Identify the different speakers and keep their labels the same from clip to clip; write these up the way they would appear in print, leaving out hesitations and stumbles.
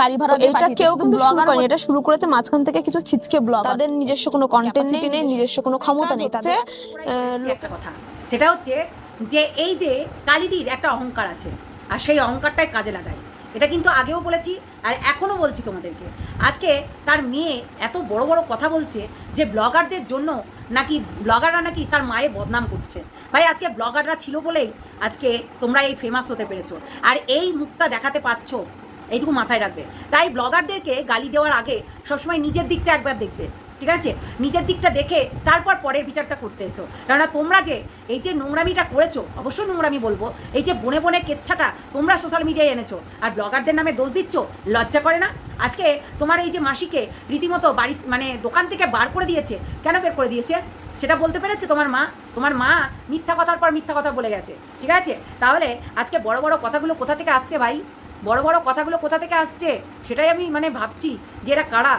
Speaker 1: গাড়ি ভাড়া দিয়ে এটা কেউ কিন্তু ব্লগার করে, এটা শুরু করেছে মাঝখান থেকে কিছু ছিচকে ব্লগার, তাদের নিজস্ব কোনো কন্টেন্ট নেই, নিজস্ব কোনো ক্ষমতা নেই। তাদের
Speaker 2: একটা কথা সেটা হচ্ছে যে এই যে কালিদির একটা অহংকার আছে, আর সেই অহংকারটাই কাজে লাগায়। এটা কিন্তু আগেও বলেছি আর এখনও বলছি তোমাদেরকে। আজকে তার মেয়ে এত বড় বড় কথা বলছে যে ব্লগারদের জন্য নাকি ব্লগাররা নাকি তার মায়ের বদনাম করছে। ভাই আজকে ব্লগাররা ছিল বলেই আজকে তোমরা এই ফেমাস হতে পেরেছো, আর এই মুখটা দেখাতে পারছো, এইটুকু মাথায় রাখবে। তাই ব্লগারদেরকে গালি দেওয়ার আগে সবসময় নিজের দিকটা একবার দেখবে, ঠিক আছে? নিজের দিকটা দেখে তারপর পরের বিচারটা করতে এসো। কেননা তোমরা যে এই যে নোংরামিটা করেছো, অবশ্যই নোংরামি বলবো, এই যে বনে বনে কেচ্ছাটা তোমরা সোশ্যাল মিডিয়ায় এনেছো আর ব্লগারদের নামে দোষ দিচ্ছ, লজ্জা করে না? আজকে তোমার এই যে মাসিকে রীতিমতো বাড়ি মানে দোকান থেকে বার করে দিয়েছে, কেন বের করে দিয়েছে সেটা বলতে পেরেছে তোমার মা? তোমার মা মিথ্যা কথার পর মিথ্যা কথা বলে গেছে, ঠিক আছে? তাহলে আজকে বড় বড় কথাগুলো কোথা থেকে আসছে ভাই? বড় বড় কথাগুলো কোথা থেকে আসছে সেটাই আমি মানে ভাবছি যে এরা কারা।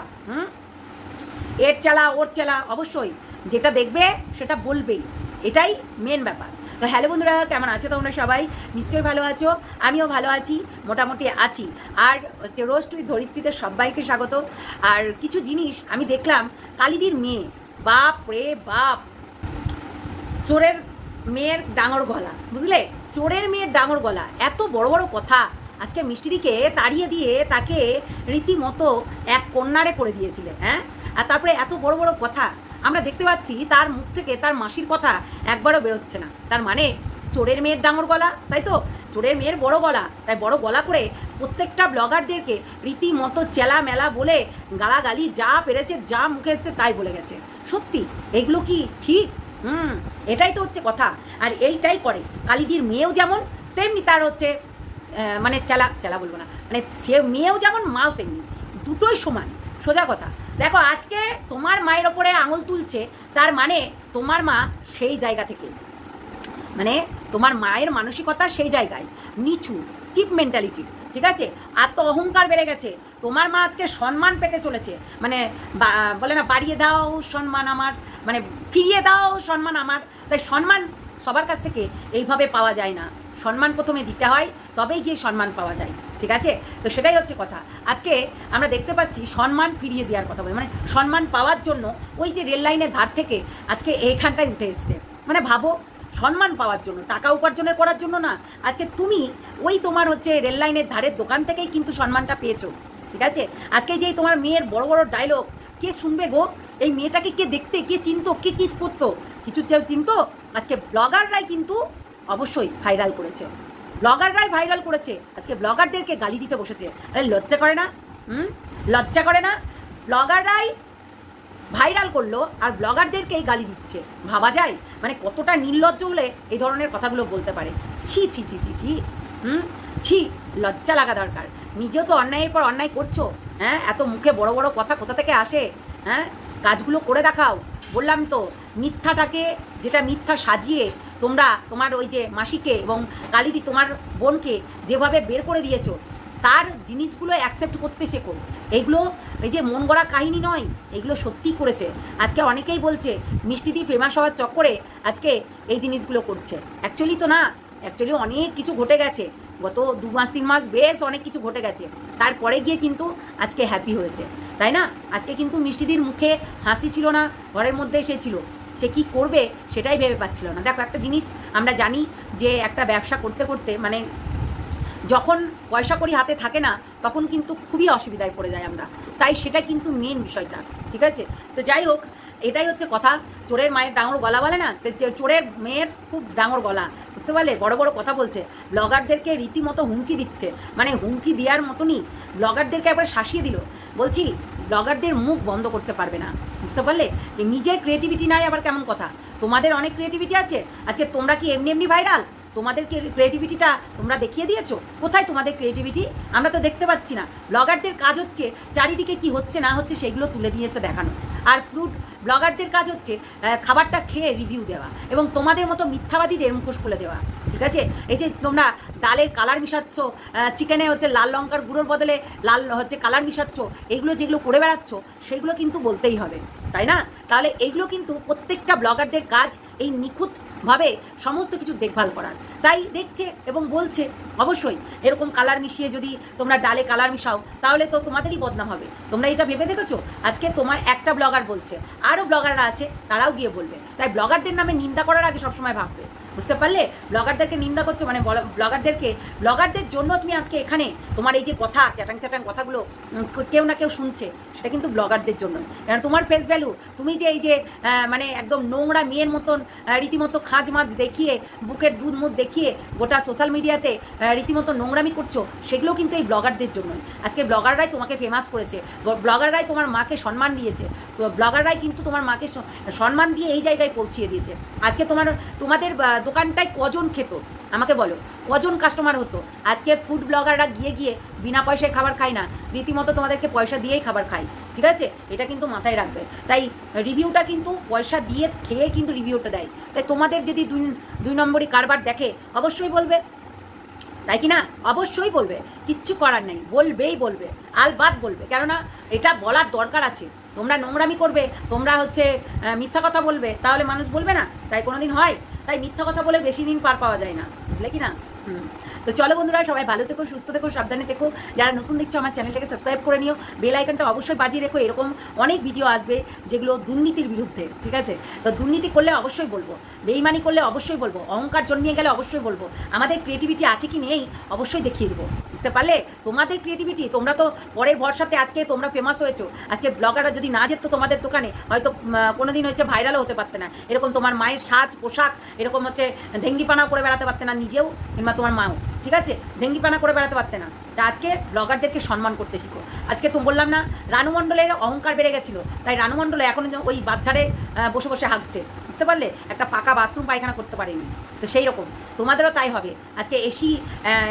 Speaker 2: এর চালা ওর চালা, অবশ্যই যেটা দেখবে সেটা বলবেই, এটাই মেন ব্যাপার। তো হ্যালো বন্ধুরা, কেমন আছো তোমরা সবাই? নিশ্চয়ই ভালো আছো, আমিও ভালো আছি, মোটামুটি আছি। আর হচ্ছে রোস্ট উইথ ধরিত্রীতে সবাইকে স্বাগত। আর কিছু জিনিস আমি দেখলাম, কালিদির মেয়ে, বাপ রে বাপ, চোরের মেয়ের ডাঙর গলা, বুঝলে? চোরের মেয়ের ডাঙর গলা, এত বড় বড় কথা আজকে মিষ্টিদিকে তাড়িয়ে দিয়ে তাকে রীতিমতো এক কন্যারে করে দিয়েছিলে, হ্যাঁ? আর তারপরে এত বড় বড় কথা আমরা দেখতে পাচ্ছি তার মুখ থেকে, তার মাসির কথা একবারও বেরোচ্ছে না। তার মানে চোরের মেয়ের ডাঙর গলা, তাই তো? চোরের মেয়ের বড় গলা, তাই বড় গলা করে প্রত্যেকটা ব্লগারদেরকে রীতিমতো চেলা মেলা বলে গালাগালি যা পেরেছে, যা মুখে এসছে তাই বলে গেছে। সত্যি এগুলো কি ঠিক? এটাই তো হচ্ছে কথা। আর এইটাই করে কালিদির মেয়েও যেমন, তেমনি তার হচ্ছে মানে চেলা চেলা বলবো না, মানে সে মেয়েও যেমন মাও তেমনি, দুটোই সমান। সোজা কথা। দেখো আজকে তোমার মায়ের ওপরে আঙুল তুলছে, তার মানে তোমার মা সেই জায়গা থেকে, মানে তোমার মায়ের মানসিকতা সেই জায়গায় নিচু, চিপ মেন্টালিটির, ঠিক আছে? আর তো অহংকার বেড়ে গেছে। তোমার মা আজকে সম্মান পেতে চলেছে, মানে বলে না, বাড়িয়ে দাও সম্মান আমার, মানে ফিরিয়ে দাও সম্মান আমার। তাই সম্মান সবার কাছ থেকে এইভাবে পাওয়া যায় না, সম্মান প্রথমে দিতে হয়, তবেই গিয়ে সম্মান পাওয়া যায়, ঠিক আছে? তো সেটাই হচ্ছে কথা। আজকে আমরা দেখতে পাচ্ছি সম্মান ফিরিয়ে দেওয়ার কথা বলে, মানে সম্মান পাওয়ার জন্য ওই যে রেল লাইনের ধার থেকে আজকে এইখানটায় উঠে এসছে। মানে ভাবো, সম্মান পাওয়ার জন্য, টাকা উপার্জনের করার জন্য না, আজকে তুমি ওই তোমার হচ্ছে রেল লাইনের ধারের দোকান থেকেই কিন্তু সম্মানটা পেয়েছো, ঠিক আছে? আজকে যেই তোমার মেয়ের বড় বড় ডায়লগ কে শুনবে গো? এই মেয়েটাকে কে দেখতে, কে চিনতো, কে কী করতো? কিছু চিনতো? আজকে ব্লগাররাই কিন্তু অবশ্যই ভাইরাল করেছে, ব্লগাররাই ভাইরাল করেছে। আজকে ব্লগারদেরকে গালি দিতে বসেছে। আরে লজ্জা করে না? লজ্জা করে না? ব্লগাররাই ভাইরাল করলো আর ব্লগারদেরকেই গালি দিচ্ছে। ভাবা যায় মানে কতটা নির্লজ্জ হলে এই ধরনের কথাগুলো বলতে পারে? ছি ছি ছি ছি ছি, ছি, লজ্জা লাগা দরকার। নিজেও তো অন্যায়ের পর অন্যায় করছো, হ্যাঁ? এত মুখে বড় বড় কথা কোথা থেকে আসে? হ্যাঁ, কাজগুলো করে দেখাও। বললাম তো, মিথ্যাটাকে, যেটা মিথ্যা সাজিয়ে তোমরা তোমার ওই যে মাসিকে এবং কালিদি তোমার বোনকে যেভাবে বের করে দিয়েছো, তার জিনিসগুলো অ্যাকসেপ্ট করতে শেখো। এইগুলো এই যে মন গড়া কাহিনী নয়, এগুলো সত্যিই করেছে। আজকে অনেকেই বলছে মিষ্টিদি ফেমাস হওয়ার চক্করে আজকে এই জিনিসগুলো করছে। অ্যাকচুয়ালি তো না, অ্যাকচুয়ালি অনেক কিছু ঘটে গেছে, গত 2 মাস 3 মাস বেশ অনেক কিছু ঘটে গেছে, তারপরে গিয়ে কিন্তু আজকে হ্যাপি হয়েছে, তাই না? আজকে কিন্তু মিষ্টিদির মুখে হাসি ছিল না, ঘরের মধ্যে সে ছিল, সে কি করবে সেটাই ভেবে পাচ্ছিল না। দেখো একটা জিনিস আমরা জানি যে একটা ব্যবসা করতে করতে, মানে যখন পয়সা কড়ি হাতে থাকে না, তখন কিন্তু খুবই অসুবিধায় পড়ে যায় আমরা। তাই সেটা কিন্তু মেন বিষয়টা, ঠিক আছে? তো যাই হোক, এটাই হচ্ছে কথা। চোরের মায়ের ডাঙর গলা বলে না, চোরের মেয়ের খুব ডাঙর গলা, বুঝতে পারলে? বড় বড় কথা বলছে, ব্লগারদেরকে রীতিমতো হুমকি দিচ্ছে, মানে হুমকি দেওয়ার মতনই ব্লগারদেরকে একবার শাসিয়ে দিল। বলছি ব্লগারদের মুখ বন্ধ করতে পারবে না, বুঝতে পারলে? নিজের ক্রিয়েটিভিটি নাই আবার কেমন কথা? তোমাদের অনেক ক্রিয়েটিভিটি আছে। আজকে তোমরা কি এমনি এমনি ভাইরাল? তোমাদের ক্রিয়েটিভিটিটা তোমরা দেখিয়ে দিয়েছো। কোথায় তোমাদের ক্রিয়েটিভিটি? আমরা তো দেখতে পাচ্ছি না। ব্লগারদের কাজ হচ্ছে চারিদিকে কি হচ্ছে না হচ্ছে সেগুলো তুলে দিয়ে এসে দেখানো, আর ব্লগারদের কাজ হচ্ছে খাবারটা খেয়ে রিভিউ দেওয়া এবং তোমাদের মতো মিথ্যাবাদীদের মুখোশ খুলে দেওয়া, ঠিক আছে? এই যে তোমরা ডালের কালার মিশাচ্ছ, চিকেনে হচ্ছে লাল লঙ্কার গুঁড়োর বদলে লাল হচ্ছে কালার মিশাচ্ছ, এইগুলো যেগুলো করে বেড়াচ্ছ সেগুলো কিন্তু বলতেই হবে, তাই না? তাহলে এইগুলো কিন্তু প্রত্যেকটা ব্লগারদের কাজ, এই নিখুঁত ভাবে সমস্ত কিছু দেখভাল করার, তাই দেখছে এবং বলছে। অবশ্যই এরকম কালার মিশিয়ে যদি তোমরা ডালে কালার মিশাও তাহলে তো তোমাদেরই বদনাম হবে। তোমরা এটা ভেবে দেখেছো? আজকে তোমার একটা ব্লগার বলছে, আরও ব্লগাররা আছে, তারাও গিয়ে বলবে। তাই ব্লগারদের নামে নিন্দা করার আগে সবসময় ভাববে, বুঝতে পারলে? ব্লগারদেরকে নিন্দা করছো মানে ব্লগারদের জন্য তুমি আজকে এখানে তোমার এই যে কথা চ্যাটাং কথাগুলো কেউ না কেউ শুনছে, সেটা কিন্তু ব্লগারদের জন্য। কারণ তোমার ফেস ভ্যালু, তুমি যে এই যে মানে একদম নোংরা মেয়ের মতন রীতিমতো খাজ মাছ দেখিয়ে, বুকের দুধ মুখ দেখিয়ে গোটা সোশ্যাল মিডিয়াতে রীতিমতো নোংরামি করছো, সেগুলো কিন্তু এই ব্লগারদের জন্যই। আজকে ব্লগাররাই তোমাকে ফেমাস করেছে, ব্লগাররাই তোমার মাকে সম্মান দিয়েছে, তো ব্লগাররাই কিন্তু তোমার মাকে সম্মান দিয়ে এই জায়গায় পৌঁছিয়ে দিয়েছে। আজকে তোমাদের দোকানটায় কজন খেত আমাকে বলো, কজন কাস্টমার হতো? আজকে ফুড ব্লগাররা গিয়ে বিনা পয়সায় খাবার খায় না, রীতিমতো তোমাদেরকে পয়সা দিয়েই খাবার খায়, ঠিক আছে? এটা কিন্তু মাথায় রাখবে। তাই রিভিউটা কিন্তু পয়সা দিয়ে খেয়ে কিন্তু রিভিউটা দেয়। তাই তোমাদের যদি দুই নম্বরই কারবার দেখে অবশ্যই বলবে, তাই কি না? অবশ্যই বলবে, কিচ্ছু করার নেই, বলবে আলবাত বলবে। কেননা এটা বলার দরকার আছে। তোমরা নোংরামি করবে, তোমরা মিথ্যা কথা বলবে, তাহলে মানুষ বলবে না? তাই কোনোদিন হয়? তাই মিথ্যা কথা বলে বেশি দিন পার পাওয়া যায় না, বুঝলে কি না? তো চলো বন্ধুরা, সবাই ভালো থেকো, সুস্থ থেকো, সাবধানে থেকো। যারা নতুন দেখছো আমার চ্যানেলটাকে সাবস্ক্রাইব করে নিও, বেল আইকনটা অবশ্যই বাজিয়ে রেখো। এরকম অনেক ভিডিও আসবে যেগুলো দুর্নীতির বিরুদ্ধে, ঠিক আছে? তো দুর্নীতি করলে অবশ্যই বলবো, বেইমানি করলে অবশ্যই বলবো, অহংকার জন্মিয়ে গেলে অবশ্যই বলবো, আমাদের ক্রিয়েটিভিটি আছে কি নেই অবশ্যই দেখিয়ে দেবো, বুঝতে পারলে? তোমাদের ক্রিয়েটিভিটি, তোমরা তো পরের ভরসাতে আজকে তোমরা ফেমাস হয়েছো। আজকে ব্লগাররা যদি না যেত তোমাদের দোকানে, হয়তো কোনোদিন ভাইরালও হতে পারতে না। এরকম তোমার মায়ের সাজ পোশাক এরকম ধেঙ্গিপানা করে বেড়াতে পারতে না নিজেও, কিংবা তোমার মাও, ঠিক আছে? ধেঙ্গিপানা করে বেড়াতে পারতে না। তা আজকে ব্লগারদেরকে সম্মান করতে শিখো। আজকে তো বললাম না, রানু মণ্ডলের অহংকার বেড়ে গেছিলো, তাই রানু মণ্ডল এখন ওই বাচ্চারে বসে হাঁকছে, বুঝতে পারলে? একটা পাকা বাথরুম পায়খানা করতে পারেনি। তো সেই রকম তোমাদেরও তাই হবে। আজকে এসি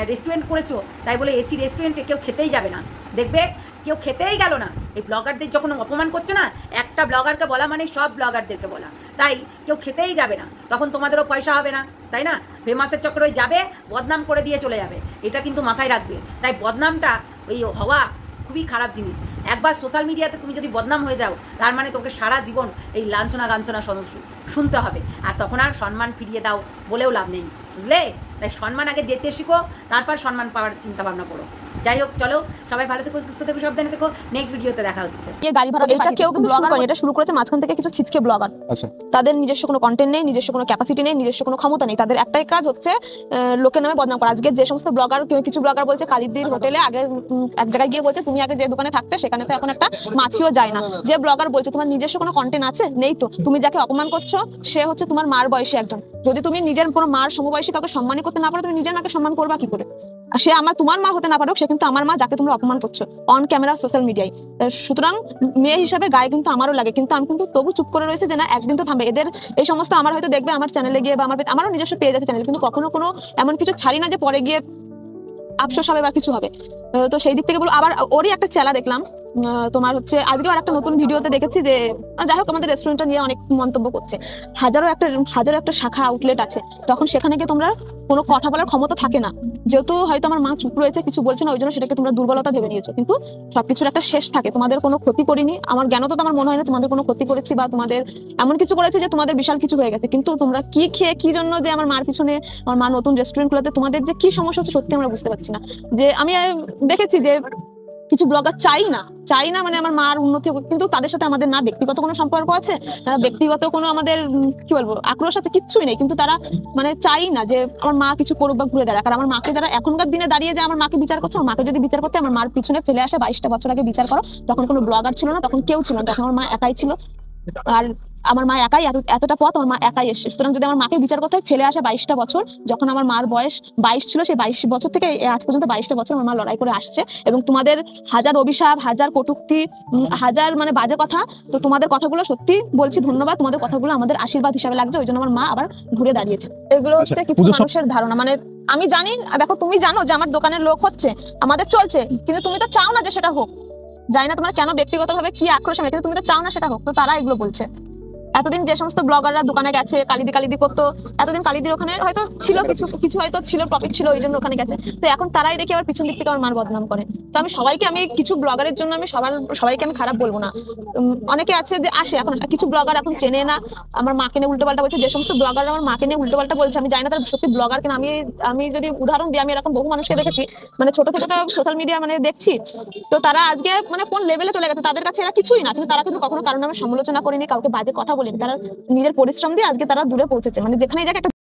Speaker 2: রেস্টুরেন্ট করেছো, তাই বলে এসি রেস্টুরেন্টে কেউ খেতেই যাবে না, দেখবে কেউ খেতেই গেল না। এই ব্লগারদের যখন অপমান করছো না, একটা ব্লগারকে বলা মানে সব ব্লগারদেরকে বলা, তাই কেউ খেতেই যাবে না, তখন তোমাদেরও পয়সা হবে না, তাই না? ফেমাসের চক্রে যাবে, বদনাম করে দিয়ে চলে যাবে, এটা কিন্তু মাথায় রাখবে। তাই বদনামটা হওয়া খুবই খারাপ জিনিস। একবার সোশ্যাল মিডিয়াতে তুমি যদি বদনাম হয়ে যাও, তার মানে তোমাকে সারা জীবন এই লাঞ্ছনা গাঞ্ছনা শুনতে হবে, আর তখন আর সম্মান ফিরিয়ে দাও বলেও লাভ নেই, বুঝলে? তাই সম্মান আগে দিতে শিখো, তারপর সম্মান পাওয়ার চিন্তা ভাবনা করো। যাই হোক, চলো সবাই ভালো থেকো, সুস্থ থেকো, সাবধানে থেকো। নেক্সট ভিডিওতে দেখা হচ্ছে।
Speaker 1: গাড়ি ভাড়া এটা কেউ ব্লগার করে, এটা শুরু করেছে মাঝখান থেকে কিছু ছিচকে ব্লগার।
Speaker 3: আচ্ছা,
Speaker 1: তাদের নিজস্ব কোনো কন্টেন্ট নেই, নিজস্ব কোনো ক্যাপাসিটি নেই, নিজস্ব কোনো ক্ষমতা নেই। তাদের একটাই কাজ হচ্ছে লোকের নামে বদনাম করা। আজকে যে সমস্ত ব্লগার, কিছু ব্লগার বলছে কালিদির হোটেলে আগে এক জায়গায় গিয়ে বলছে তুমি আগে যে দোকানে থাকতে সেখানে তো এখন একটা মাছিও যায় না। যে ব্লগার বলছে তোমার নিজস্ব কোনো কন্টেন্ট আছে, নেই তো। তুমি যাকে অপমান করছো সে হচ্ছে তোমার মার বয়সী একজন। যদি তুমি নিজের কোনো মার সমবয়সী কাউকে সম্মানই করতে না পারো, তুমি নিজের মাকে সম্মান করবা কি করে? আর সে তোমার মা হতে না পারো, সে কিন্তু আমার মা, যাকে তোমরা অপমান করছো অন ক্যামেরা সোশ্যাল মিডিয়ায়। সুতরাং মেয়ে হিসাবে গায়ে কিন্তু আমারও লাগে, কিন্তু আমি কিন্তু তবু চুপ করে রয়েছে যে না, একদিন তো থামবে। এদের এই সমস্ত আমার হয়তো দেখবে আমার চ্যানেলে গিয়ে, বা আমারও নিজস্ব পেজ আছে চ্যানেল, কিন্তু কখনো কোনো এমন কিছু ছাড়ি না যে পরে গিয়ে আফসোস হবে বা কিছু হবে। তো সেই দিক থেকে বলবো। আবার ওরই একটা চেলা দেখলাম, তোমার আজকেও আর একটা নতুন ভিডিওতে দেখেছি যে যাই হোক আমাদের রেস্টুরেন্টটা নিয়ে অনেক মন্তব্য করছে। হাজারো একটা শাখা আউটলেট আছে, তখন সেখানে গিয়ে তোমরা কোনো কথা বলার ক্ষমতা থাকে না। যেহেতু হয়তো আমার মা চুপ রয়েছে, কিছু বলছে না, ওই জন্য সেটাকে তোমরা দুর্বলতা ভেবে নিয়েছো। কিন্তু সবকিছুর একটা শেষ থাকে। তোমাদের কোনো ক্ষতি করিনি, আমার জ্ঞান তো আমার মনে হয় না তোমাদের কোনো ক্ষতি করেছি বা তোমাদের এমন কিছু করেছে যে তোমাদের বিশাল কিছু হয়ে গেছে। কিন্তু তোমরা কি খেয়ে কি জন্য যে আমার মার পিছনে, আমার মা নতুন রেস্টুরেন্ট খোলাতে তোমাদের যে কি সমস্যা হচ্ছে সত্যি আমরা বুঝতে পারছি না। যে আমি দেখেছি যে কিছু ব্লগার চাই না মানে আমার মার উন্নতি হোক, কিন্তু তাদের সাথে আমাদের না ব্যক্তিগত কোনো সম্পর্ক আছে, না ব্যক্তিগত কোনো আমাদের কি বলবো আক্রোশ আছে, কিচ্ছুই নেই। কিন্তু তারা মানে চাই না যে আমার মা কিছু করুক বা ঘুরে দাঁড়াক। আর আমার মাকে যারা এখনকার দিনে দাঁড়িয়ে যে আমার মাকে বিচার করছে, আমার মাকে যদি বিচার করতে আমার মার পিছনে ফেলে আসে 22টা বছর আগে বিচার করো, তখন কোনো ব্লগার ছিল না, তখন কেউ ছিল না, তখন আমার মা একাই ছিল। আর আমার মা একাই এতটা পথ আমার মা একাই এসে। সুতরাং যদি আমার মাকে বিচার করতে ফেলে আসে 22টা বছর, যখন আমার মার বয়স 22 ছিল, সেই 22 বছর থেকে আজ পর্যন্ত 22টা বছর আমার মা লড়াই করে আসছে। এবং তোমাদের হাজার অভিশাপ, হাজার কটূক্তি, হাজার মানে বাজে কথা, তো তোমাদের কথাগুলো সত্যি বলছি ধন্যবাদ, তোমাদের কথাগুলো আমাদের আশীর্বাদ হিসাবে লাগছে। ওই জন্য আমার মা আবার ঘুরে দাঁড়িয়েছে। এগুলো হচ্ছে কিছু মানুষের ধারণা। মানে আমি জানি, দেখো তুমি জানো যে আমার দোকানের লোক হচ্ছে, আমাদের চলছে, কিন্তু তুমি তো চাও না যে সেটা হোক। জানি না তোমার কেন ব্যক্তিগতভাবে কি আক্রোশ, কিন্তু তুমি তো চাও না সেটা হোক, তো তারা এগুলো বলছে। এতদিন যে সমস্ত ব্লগাররা দোকানে গেছে কালিদি কালিদি করতো, এতদিন কালিদির ওখানে হয়তো ছিল কিছু কিছু হয়তো ছিল প্রফিট ছিল ওই জন্য ওখানে গেছে, তো এখন তারাই দেখি আবার পিছন দিক থেকে আমার মার বদনাম করে। তো আমি কিছু ব্লগারের জন্য আমি সবাইকে আমি খারাপ বলবো না। অনেকে আছে যে আসে, এখন কিছু ব্লগার এখন চেনে না, আমার মাকে নিয়ে উল্টো পাল্টা বলছে। যে সমস্ত ব্লগাররা আমার মাকে নিয়ে উল্টো পাল্টা বলছে আমি জানি না তার সত্যি ব্লগার কিনা। আমি যদি উদাহরণ দিই, আমি এরকম বহু মানুষকে দেখেছি, মানে ছোট থেকে তো সোশ্যাল মিডিয়া মানে দেখছি, তো তারা আজকে মানে কোন লেভেলে চলে গেছে, তাদের কাছে এরা কিছুই না, কিন্তু তারা কিন্তু কখনো কারণ নামে সমালোচনা করেনি, কাউকে বাজে কথা বলেনি, তারা নিজের পরিশ্রম দিয়ে আজকে তারা দূরে পৌঁছেছে, মানে যেখানে যাক একটা